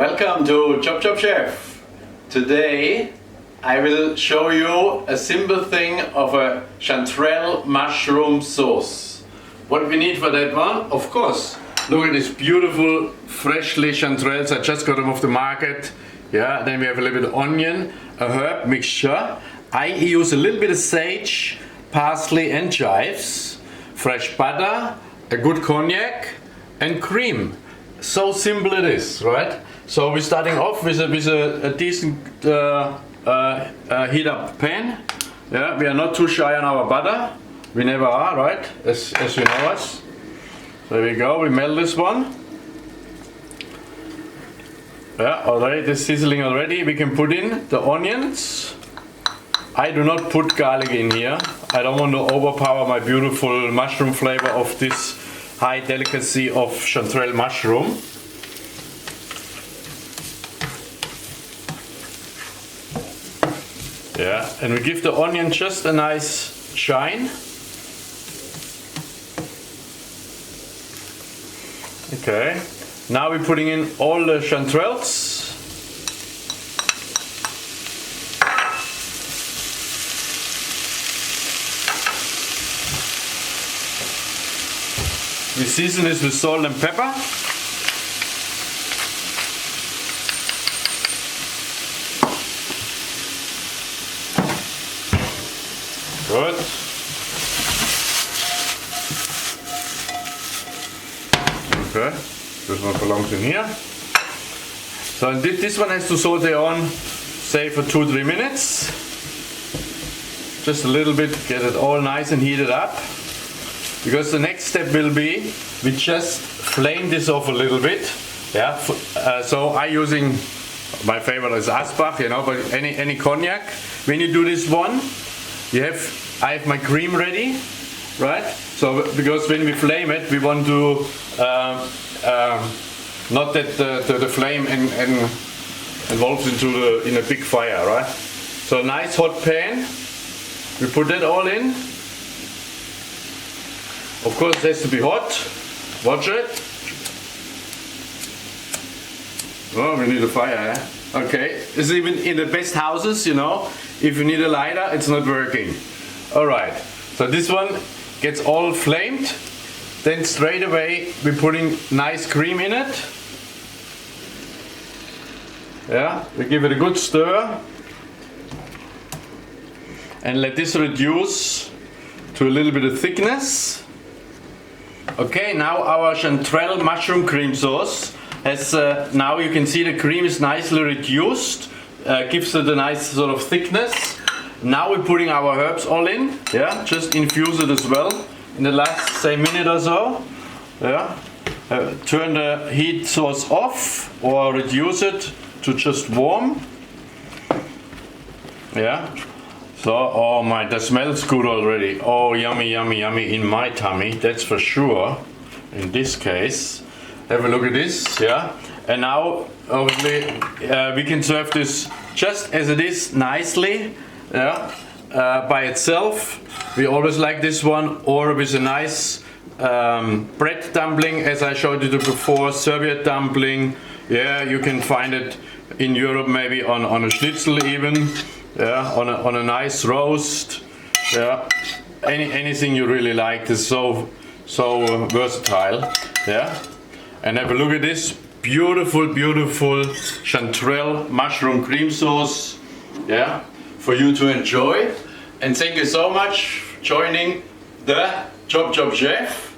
Welcome to ChopChopChef. Today I will show you a simple thing of a chanterelle mushroom sauce. What we need for that one, of course, look at this beautiful freshly chanterelles. I just got them off the market. Yeah, then we have a little bit of onion, a herb mixture. I use a little bit of sage, parsley and chives, fresh butter, a good cognac and cream. So simple it is, right? So we're starting off with a decent heat up pan. Yeah, we are not too shy on our butter. We never are, right? As you know us. There we go, we melt this one. Yeah, already, this sizzling already. We can put in the onions. I do not put garlic in here. I don't want to overpower my beautiful mushroom flavor of this high delicacy of chanterelle mushroom. Yeah, and we give the onion just a nice shine. Okay, now we're putting in all the chanterelles. We season this with salt and pepper. Good. Okay, this one belongs in here. So this one has to saute on, say for 2-3 minutes. Just a little bit, get it all nice and heated up. Because the next step will be, we just flame this off a little bit. Yeah. So I using, my favorite is Asbach, you know, but any cognac. When you do this one, I have my cream ready, right? So because when we flame it, we want to not that the flame involves in a big fire, right? So nice hot pan. We put that all in. Of course, it has to be hot. Watch it. Oh, we need a fire, eh? Okay, it's even in the best houses, you know, if you need a lighter, it's not working. Alright, so this one gets all flamed. Then straight away, we're putting nice cream in it. Yeah, we give it a good stir. And let this reduce to a little bit of thickness. Okay, now our chanterelle mushroom cream sauce has, now you can see the cream is nicely reduced, gives it a nice sort of thickness. Now we're putting our herbs all in, yeah, just infuse it as well in the last, say, minute or so. Yeah, turn the heat source off or reduce it to just warm. Yeah. So, oh my, that smells good already. Oh, yummy, yummy, yummy in my tummy, that's for sure. In this case, have a look at this, yeah. And now, obviously, we can serve this just as it is, nicely, yeah, by itself. We always like this one, or with a nice bread dumpling, as I showed you before, serviette dumpling. Yeah, you can find it in Europe, maybe on a schnitzel even. Yeah, on a nice roast. Yeah, anything you really like is so versatile. Yeah, and have a look at this beautiful chanterelle mushroom cream sauce. Yeah, for you to enjoy. And thank you so much for joining the ChopChopChef.